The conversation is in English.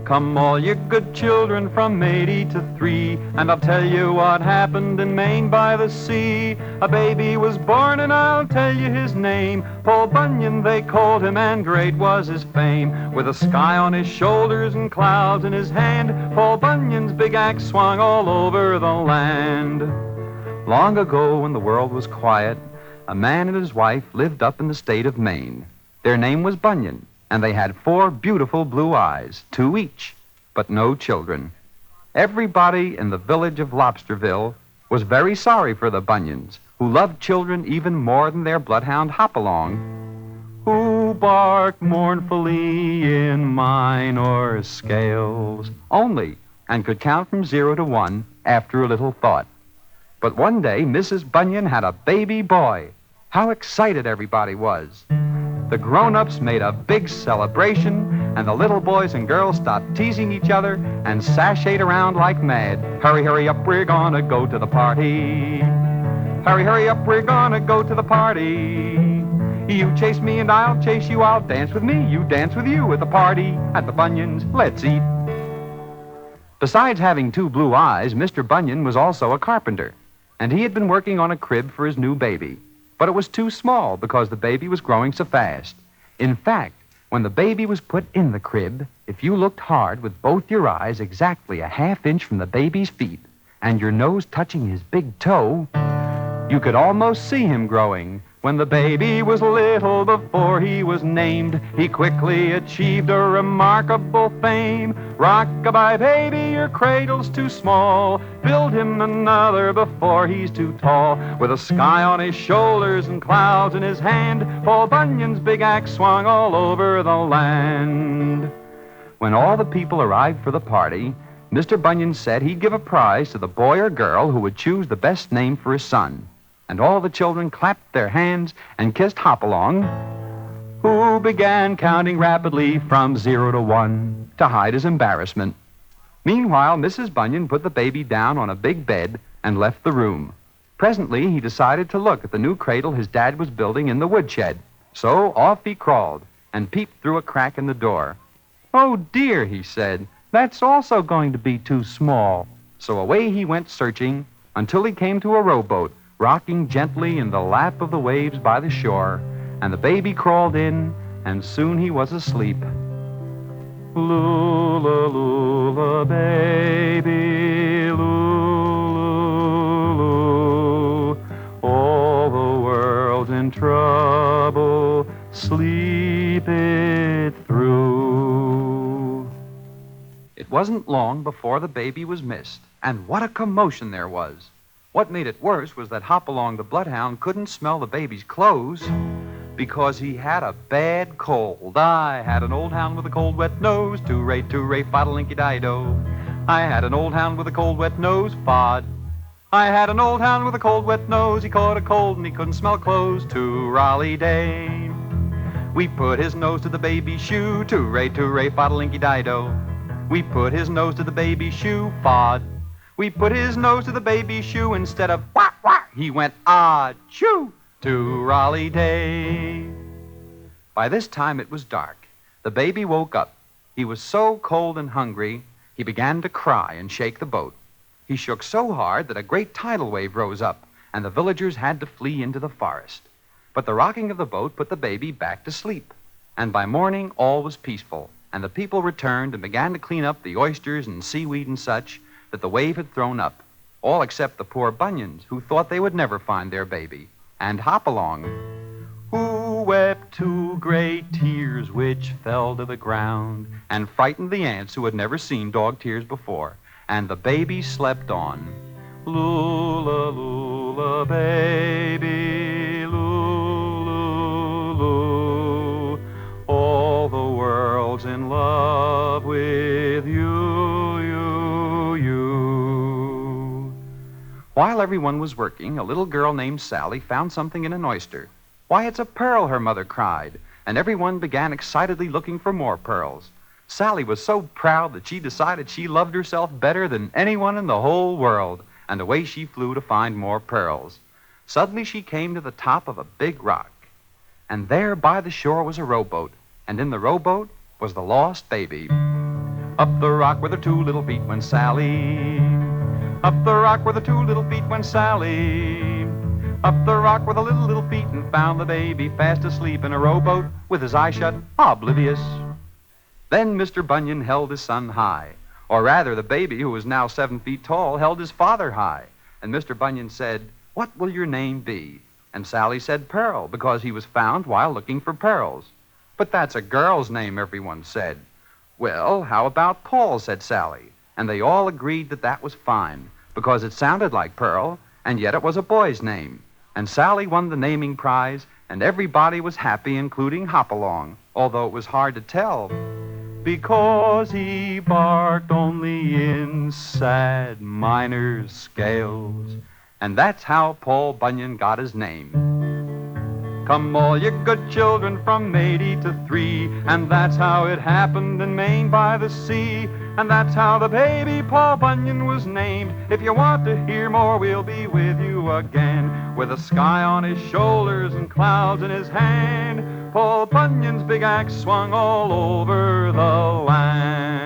Come all you good children from 80 to 3, and I'll tell you what happened in Maine by the sea. A baby was born and I'll tell you his name. Paul Bunyan they called him, and great was his fame. With a sky on his shoulders and clouds in his hand, Paul Bunyan's big axe swung all over the land. Long ago, when the world was quiet, a man and his wife lived up in the state of Maine. Their name was Bunyan, and they had 4 beautiful blue eyes, 2 each, but no children. Everybody in the village of Lobsterville was very sorry for the Bunyans, who loved children even more than their bloodhound Hopalong, who barked mournfully in minor scales only, and could count from 0 to 1 after a little thought. But one day, Mrs. Bunyan had a baby boy. How excited everybody was. The grown-ups made a big celebration, and the little boys and girls stopped teasing each other and sashayed around like mad. Hurry, hurry up, we're gonna go to the party. Hurry, hurry up, we're gonna go to the party. You chase me and I'll chase you, I'll dance with me, you dance with you at the party, at the Bunyans, let's eat. Besides having 2 blue eyes, Mr. Bunyan was also a carpenter, and he had been working on a crib for his new baby. But it was too small because the baby was growing so fast. In fact, when the baby was put in the crib, if you looked hard with both your eyes exactly a ½ inch from the baby's feet and your nose touching his big toe, you could almost see him growing. When the baby was little before he was named, he quickly achieved a remarkable fame. Rock-a-bye, baby, your cradle's too small. Build him another before he's too tall. With a sky on his shoulders and clouds in his hand, Paul Bunyan's big axe swung all over the land. When all the people arrived for the party, Mr. Bunyan said he'd give a prize to the boy or girl who would choose the best name for his son. And all the children clapped their hands and kissed Hopalong, who began counting rapidly from 0 to 1 to hide his embarrassment. Meanwhile, Mrs. Bunyan put the baby down on a big bed and left the room. Presently, he decided to look at the new cradle his dad was building in the woodshed. So off he crawled and peeped through a crack in the door. "Oh, dear," he said, "that's also going to be too small." So away he went searching until he came to a rowboat rocking gently in the lap of the waves by the shore, and the baby crawled in, and soon he was asleep. Lula, lula, baby, lula, lula, all the world's in trouble, sleep it through. It wasn't long before the baby was missed, and what a commotion there was. What made it worse was that Hopalong the bloodhound couldn't smell the baby's clothes because he had a bad cold. I had an old hound with a cold, wet nose, too-ray, fodder-linky-dido. I had an old hound with a cold, wet nose, fod. I had an old hound with a cold, wet nose. He caught a cold and he couldn't smell clothes, too-rally-day. We put his nose to the baby's shoe, too-ray, fodder-linky-dido. We put his nose to the baby's shoe, fod. We put his nose to the baby's shoe. Instead of wah, wah, he went ah-choo, too-rally-day. By this time it was dark. The baby woke up. He was so cold and hungry, he began to cry and shake the boat. He shook so hard that a great tidal wave rose up, and the villagers had to flee into the forest. But the rocking of the boat put the baby back to sleep, and by morning all was peaceful, and the people returned and began to clean up the oysters and seaweed and such that the wave had thrown up, all except the poor Bunyans, who thought they would never find their baby, and Hopalong, who wept 2 great tears which fell to the ground and frightened the ants who had never seen dog tears before, and the baby slept on. Lula, lula, baby, lula, lula, all the world's in love with you. While everyone was working, a little girl named Sally found something in an oyster. "Why, it's a pearl," her mother cried, and everyone began excitedly looking for more pearls. Sally was so proud that she decided she loved herself better than anyone in the whole world, and away she flew to find more pearls. Suddenly she came to the top of a big rock, and there by the shore was a rowboat, and in the rowboat was the lost baby. Up the rock where the two little feet went Sally. Up the rock where the two little feet went Sally. Up the rock where the little feet and found the baby fast asleep in a rowboat with his eyes shut, oblivious. Then Mr. Bunyan held his son high. Or rather, the baby, who was now 7 feet tall, held his father high. And Mr. Bunyan said, "What will your name be?" And Sally said Pearl, because he was found while looking for pearls. "But that's a girl's name," everyone said. "Well, how about Paul?" said Sally. And they all agreed that that was fine, because it sounded like Pearl, and yet it was a boy's name. And Sally won the naming prize, and everybody was happy, including Hopalong, although it was hard to tell, because he barked only in sad minor scales. And that's how Paul Bunyan got his name. Come all you good children from 80 to 3, and that's how it happened in Maine by the sea. And that's how the baby Paul Bunyan was named. If you want to hear more, we'll be with you again, with a sky on his shoulders and clouds in his hand. Paul Bunyan's big axe swung all over the land.